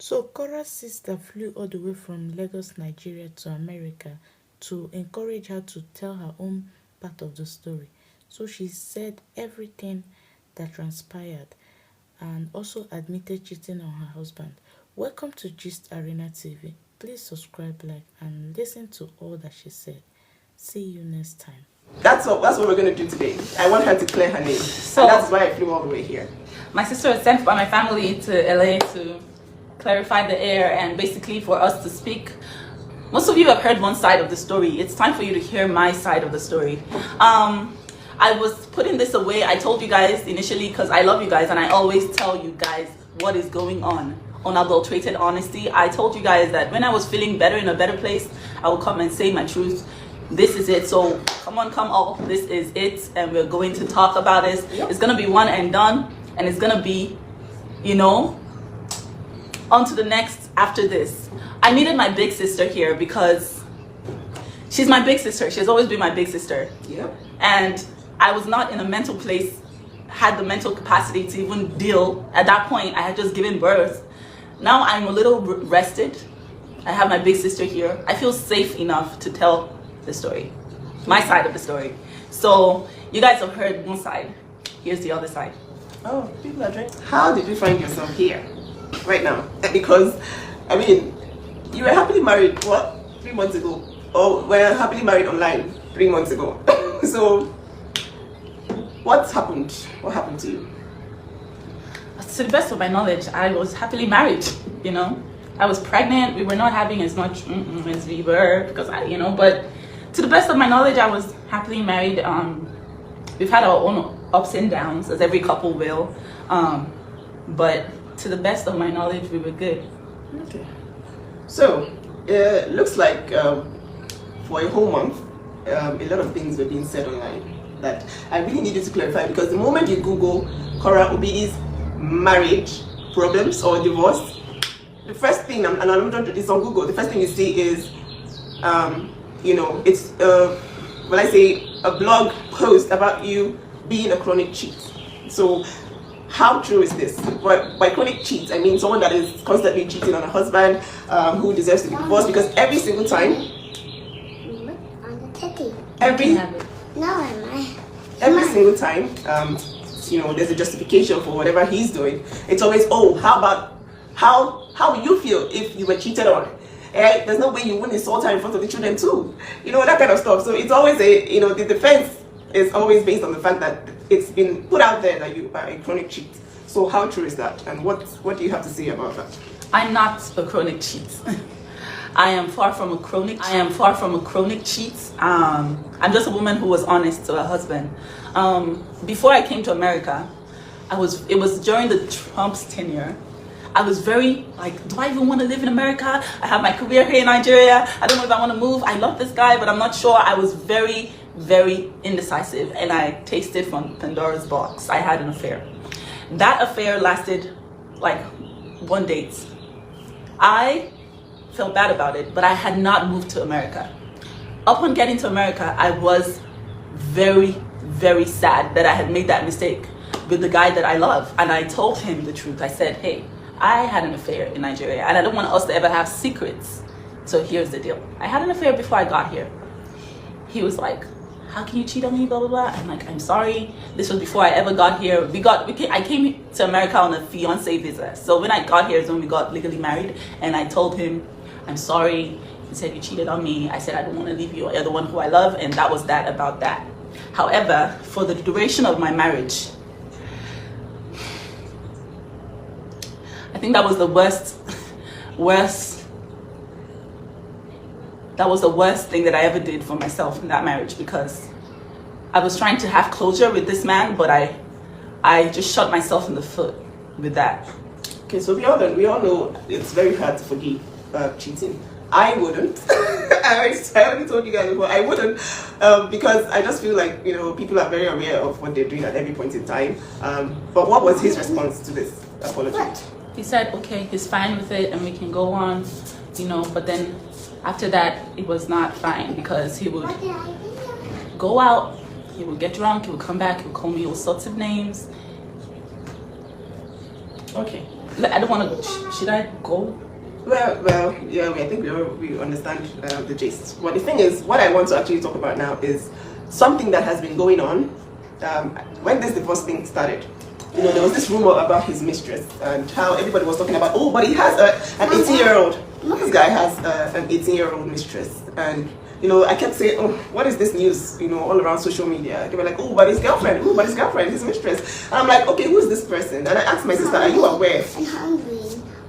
So Korra's sister flew all the way from Lagos, Nigeria to America to encourage her to tell her own part of the story. So she said everything that transpired and also admitted cheating on her husband. Welcome to Gist Arena TV. Please subscribe, like, and listen to all that she said. See you next time. That's what we're gonna do today. I want her to clear her name. So and that's why I flew all the way here. My sister was sent by my family to LA to clarify the air and basically for us to speak. Most of you have heard one side of the story. It's time for you to hear my side of the story. I was putting this away. I told you guys initially because I love you guys and I always tell you guys what is going on. Unadulterated honesty. I told you guys that when I was feeling better in a better place, I would come and say my truth. This is it. So come on, come all. This is it, and we're going to talk about this. Yep. It's gonna be one and done, and it's gonna be, on to the next after this. I needed my big sister here because she's my big sister. She's always been my big sister. Yep. And I was not in a mental place, had the mental capacity to even deal. At that point, I had just given birth. Now I'm a little rested. I have my big sister here. I feel safe enough to tell the story, my side of the story. So you guys have heard one side. Here's the other side. Oh, people are drinking. How did you find yourself here right now? Because I mean, you were happily married 3 months ago, or were happily married online 3 months ago. So what happened to you? To the best of my knowledge, I was happily married. I was pregnant. We were not having as much as we were because but to the best of my knowledge, I was happily married. We've had our own ups and downs, as every couple will. But to the best of my knowledge, we were good. Okay. So, it looks like for a whole month, a lot of things were being said online that I really needed to clarify, because the moment you Google Korra Obidi's marriage problems or divorce, the first thing, and I'm not it's on Google, the first thing you see is it's when I say a blog post about you being a chronic cheat. So how true is this? By chronic cheat, I mean someone that is constantly cheating on a husband, who deserves to be divorced, because every single time, every single time, there's a justification for whatever he's doing. It's always, how will you feel if you were cheated on? There's no way you wouldn't insult her in front of the children too. That kind of stuff. So it's always the defense is always based on the fact that it's been put out there that you are a chronic cheat. So how true is that? And what do you have to say about that? I'm not a chronic cheat. I am far from a chronic cheat. I'm just a woman who was honest to her husband. Before I came to America, it was during the Trump's tenure. I was very do I even want to live in America? I have my career here in Nigeria. I don't know if I want to move. I love this guy, but I'm not sure. I was very, very indecisive, and I tasted from Pandora's box. I had an affair. That affair lasted one date. I felt bad about it, but I had not moved to America. Upon getting to America, I was very, very sad that I had made that mistake with the guy that I love. And I told him the truth. I said, hey, I had an affair in Nigeria, and I don't want us to ever have secrets. So here's the deal. I had an affair before I got here. He was like, how can you cheat on me, blah, blah, blah. I'm like, I'm sorry. This was before I ever got here. I came to America on a fiance visa. So when I got here is when we got legally married. And I told him, I'm sorry. He said, you cheated on me. I said, I don't want to leave you. You're the one who I love. And that was that about that. However, for the duration of my marriage, I think that was the worst thing that I ever did for myself in that marriage, because I was trying to have closure with this man, but I just shot myself in the foot with that. Okay, so we all know it's very hard to forgive cheating. I wouldn't. I already told you guys before, I wouldn't, because I just feel like people are very aware of what they're doing at every point in time. But what was his response to this apology? He said, okay, he's fine with it and we can go on, but then after that, it was not fine, because he would go out, he would get drunk, he would come back, he would call me all sorts of names. Okay, I don't want to. Should I go? Well, yeah, I think we understand the gist. Well, the thing is, what I want to actually talk about now is something that has been going on when this divorce thing started. There was this rumor about his mistress and how everybody was talking about, oh, but he has an 18-year-old. This guy has an 18-year-old mistress. And, I kept saying, oh, what is this news, all around social media? They were like, oh, but his girlfriend, his mistress. And I'm like, okay, who is this person? And I asked my sister, are you aware? I'm hungry.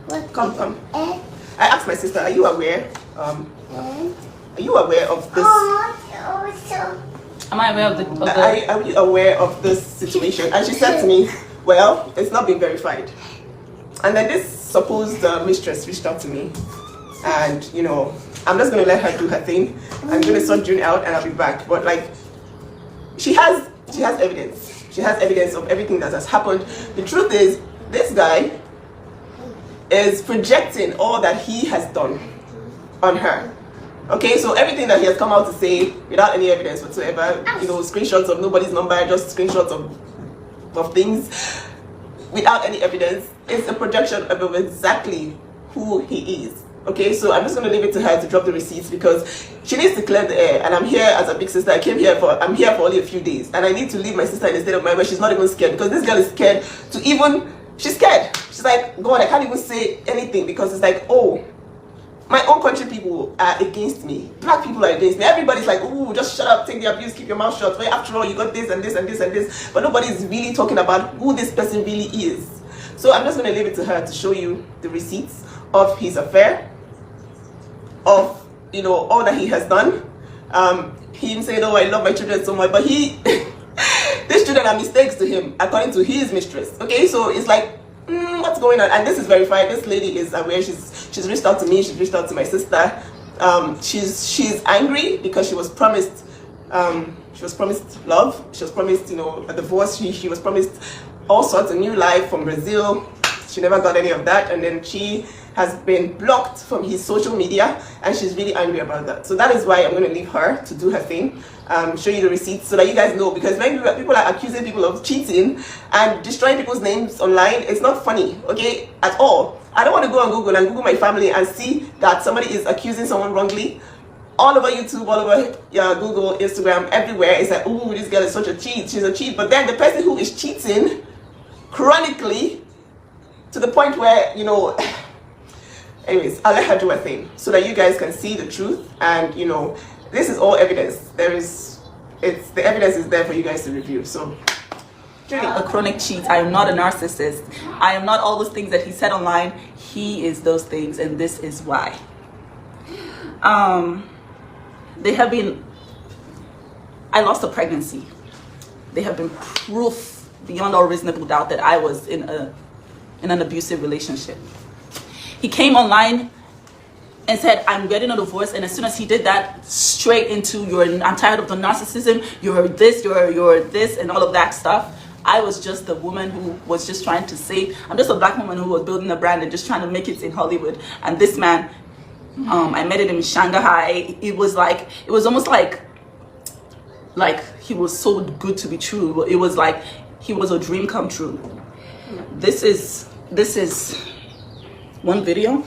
What? Come. I asked my sister, are you aware? Are you aware of this? Am I aware of the? Are you aware of this situation? And she said to me, well, it's not been verified. And then this supposed mistress reached out to me, and I'm just gonna let her do her thing. I'm gonna sort June out, and I'll be back. But like, she has evidence. She has evidence of everything that has happened. The truth is, this guy is projecting all that he has done on her. Okay, so everything that he has come out to say without any evidence whatsoever, screenshots of nobody's number, just screenshots of things without any evidence, is a projection of exactly who he is. Okay, so I'm just going to leave it to her to drop the receipts because she needs to clear the air. And I'm here as a big sister. I'm here for only a few days, and I need to leave my sister in a state of mind where she's not even scared, because this girl is scared to even. She's scared. She's like, God, I can't even say anything, because it's like, oh, my own country people are against me. Black people are against me. Everybody's like, oh, just shut up, take the abuse, keep your mouth shut. But after all, you got this and this and this and this. But nobody's really talking about who this person really is. So I'm just going to leave it to her to show you the receipts of his affair, of, all that he has done. He even said, oh, I love my children so much. But these children are mistakes to him, according to his mistress. Okay, so it's like, what's going on? And this is verified. This lady is aware. She's reached out to me. She's reached out to my sister. She's angry because she was promised. She was promised love. She was promised, a divorce. She was promised all sorts of new life from Brazil. She never got any of that, and then she has been blocked from his social media, and she's really angry about that. So that is why I'm going to leave her to do her thing, show you the receipts so that you guys know, because when people are accusing people of cheating and destroying people's names online, it's not funny, okay, at all. I don't want to go on Google my family and see that somebody is accusing someone wrongly. All over YouTube, all over Google, Instagram, everywhere, it's like, oh, this girl is such a cheat, she's a cheat. But then the person who is cheating chronically, to the point where, anyways, I'll let her do her thing so that you guys can see the truth. And this is all evidence. The evidence is there for you guys to review. So A chronic cheat. I am not a narcissist. I am not all those things that he said online. He is those things, and this is why. They have been. I lost a pregnancy. They have been proof beyond all reasonable doubt that I was in an abusive relationship. He came online and said, I'm getting a divorce, and as soon as he did that, straight into I'm tired of the narcissism, you're this, you're this, and all of that stuff. I was just the woman who was just trying to save. I'm just a black woman who was building a brand and just trying to make it in Hollywood. And this man, I met him in Shanghai. It was almost like he was so good to be true. It was like he was a dream come true. This is one video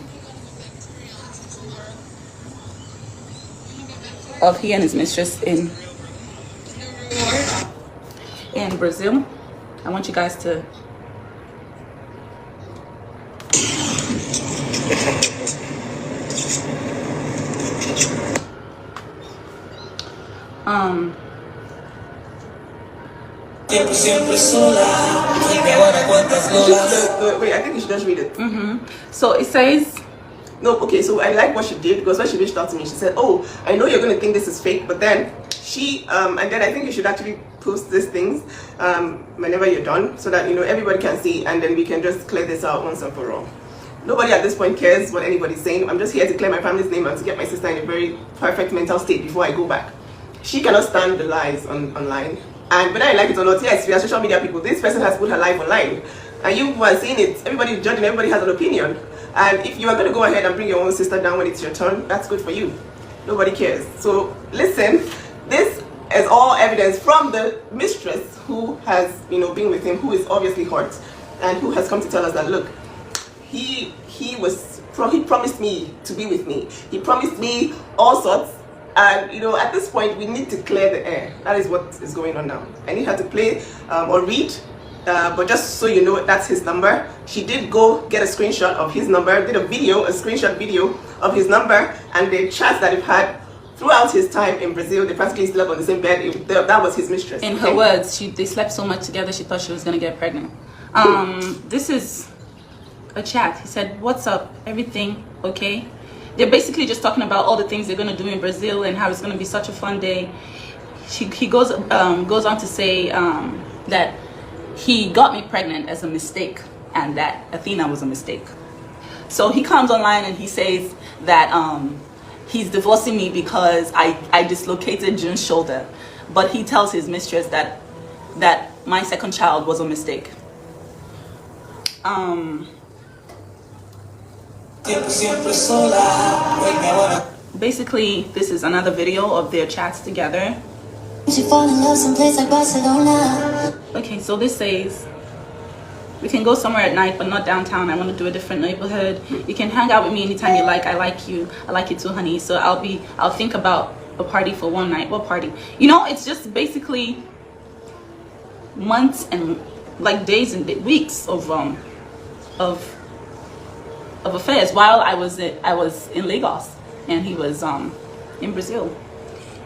of he and his mistress in Brazil. I want you guys to wait, I think you should just read it. So it says, no, okay, so I like what she did, because when she reached out to me, she said, oh, I know you're going to think this is fake, but then she, and then I think you should actually post these things whenever you're done, so that, everybody can see, and then we can just clear this out once and for all. Nobody at this point cares what anybody's saying. I'm just here to clear my family's name and to get my sister in a very perfect mental state before I go back. She cannot stand the lies online. And whether I like it or not, yes, we are social media people. This person has put her life online. And you are seeing it. Everybody's judging, everybody has an opinion. And if you are going to go ahead and bring your own sister down when it's your turn, that's good for you. Nobody cares. So listen, this is all evidence from the mistress who has, been with him, who is obviously hurt, and who has come to tell us that, look, he promised me to be with me. He promised me all sorts. And you know, at this point, we need to clear the air. That is what is going on now. I need her to play or read. But just so you know, that's his number. She did go get a screenshot of his number, did a screenshot video of his number, and the chats that he've had throughout his time in Brazil. They practically slept on the same bed. That was his mistress. In her words, they slept so much together, she thought she was gonna get pregnant. This is a chat. He said, "What's up? Everything okay?" They're basically just talking about all the things they're gonna do in Brazil and how it's gonna be such a fun day. He goes on to say that he got me pregnant as a mistake and that Athena was a mistake. So he comes online and he says that he's divorcing me because I dislocated June's shoulder, but he tells his mistress that my second child was a mistake. Basically, this is another video of their chats together. She fall in love someplace like Barcelona. Okay, so this says, "We can go somewhere at night, but not downtown. I want to do a different neighborhood. You can hang out with me anytime you like. I like you. I like you too, honey. So I'll think about a party for one night." What party? You know, it's just basically months and like days and weeks of affairs while I was in Lagos and he was in Brazil.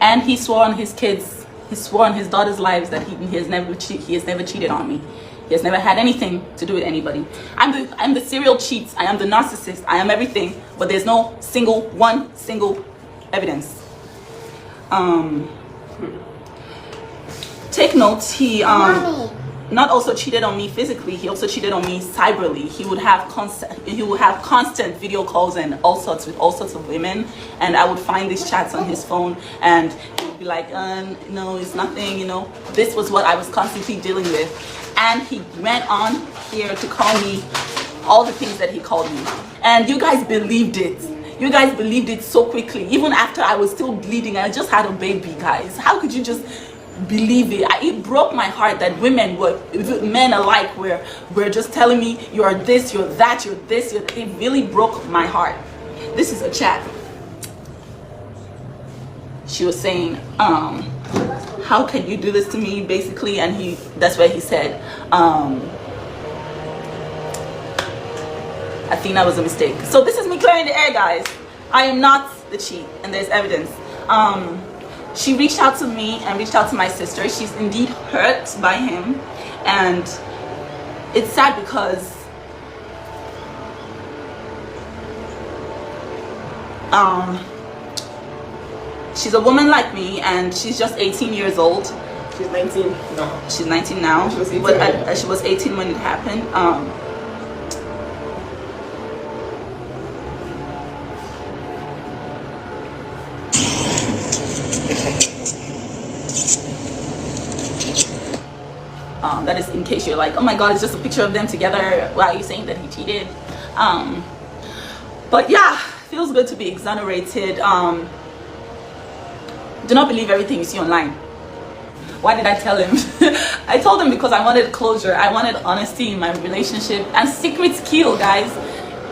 And he swore on his kids. He swore on his daughter's lives that he has never cheated on me. He has never had anything to do with anybody. I'm the serial cheat. I am the narcissist. I am everything, but there's no one single evidence. Take notes. He not also cheated on me physically. He also cheated on me cyberly. He would have constant video calls and all sorts of women, and I would find these chats on his phone, and he would be like, "No, it's nothing." You know, this was what I was constantly dealing with, and he went on here to call me all the things that he called me, and you guys believed it. You guys believed it so quickly, even after I was still bleeding. I just had a baby, guys. How could you just believe it? It broke my heart that men alike were just telling me, "You're this, you're that, you're this." It really broke my heart. This is a chat. She was saying, "How can you do this to me?" Basically, and that's where he said, Athena was a mistake. So this is me clearing the air, guys. I am not the cheat, and there's evidence. She reached out to me and reached out to my sister. She's indeed hurt by him, and it's sad because she's a woman like me, and she's just 18 years old. She's 19 now. She's 19 now. She was 18 but she was 18 when it happened. That is in case you're like, "Oh my god, it's just a picture of them together. Why are you saying that he cheated?" But yeah, feels good to be exonerated. Do not believe everything you see online. Why did I tell him? I told him because I wanted closure. I wanted honesty in my relationship, and secrets kill, guys.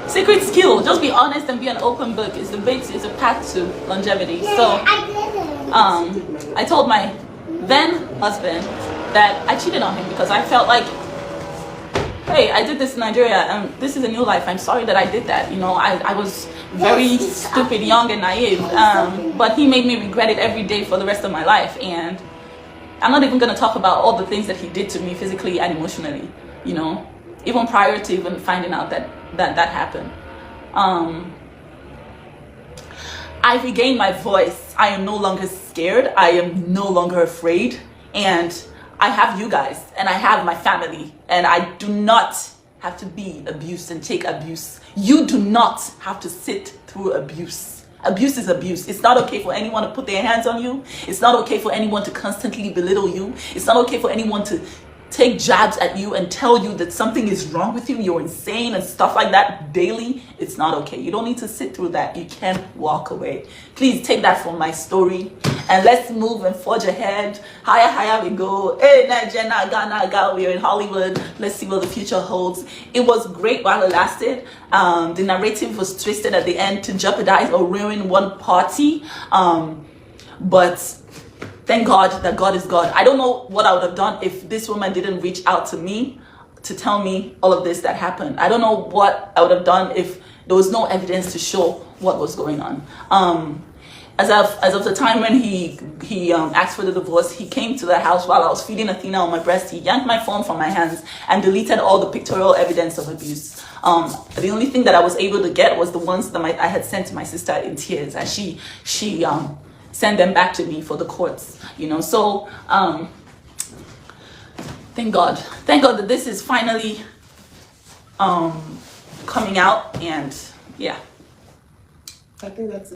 Secrets kill. Just be honest and be an open book. It's a path to longevity. So I told my then husband that I cheated on him because I felt like, hey, I did this in Nigeria and this is a new life. I'm sorry that I did that. You know, I was very stupid, young and naive, but he made me regret it every day for the rest of my life. And I'm not even going to talk about all the things that he did to me physically and emotionally, you know, even prior to even finding out that happened. I regained my voice. I am no longer scared. I am no longer afraid. And I have you guys, and I have my family, and I do not have to be abused and take abuse. You do not have to sit through abuse. Abuse is abuse. It's not okay for anyone to put their hands on you. It's not okay for anyone to constantly belittle you. It's not okay for anyone to take jabs at you and tell you that something is wrong with you, you're insane and stuff like that daily, it's not okay. You don't need to sit through that. You can walk away. Please take that from my story and let's move and forge ahead. Higher we go. Hey, Nigeria, Ghana, we're in Hollywood. Let's see what the future holds. It was great while it lasted. The narrative was twisted at the end to jeopardize or ruin one party. But thank God that God is God. I don't know what I would have done if this woman didn't reach out to me to tell me all of this that happened. I don't know what I would have done if there was no evidence to show what was going on. As of the time when he asked for the divorce, he came to the house while I was feeding Athena on my breast. He yanked my phone from my hands and deleted all the pictorial evidence of abuse. The only thing that I was able to get was the ones that I had sent to my sister in tears, and she send them back to me for the courts, so thank God that this is finally coming out, and yeah, I think that's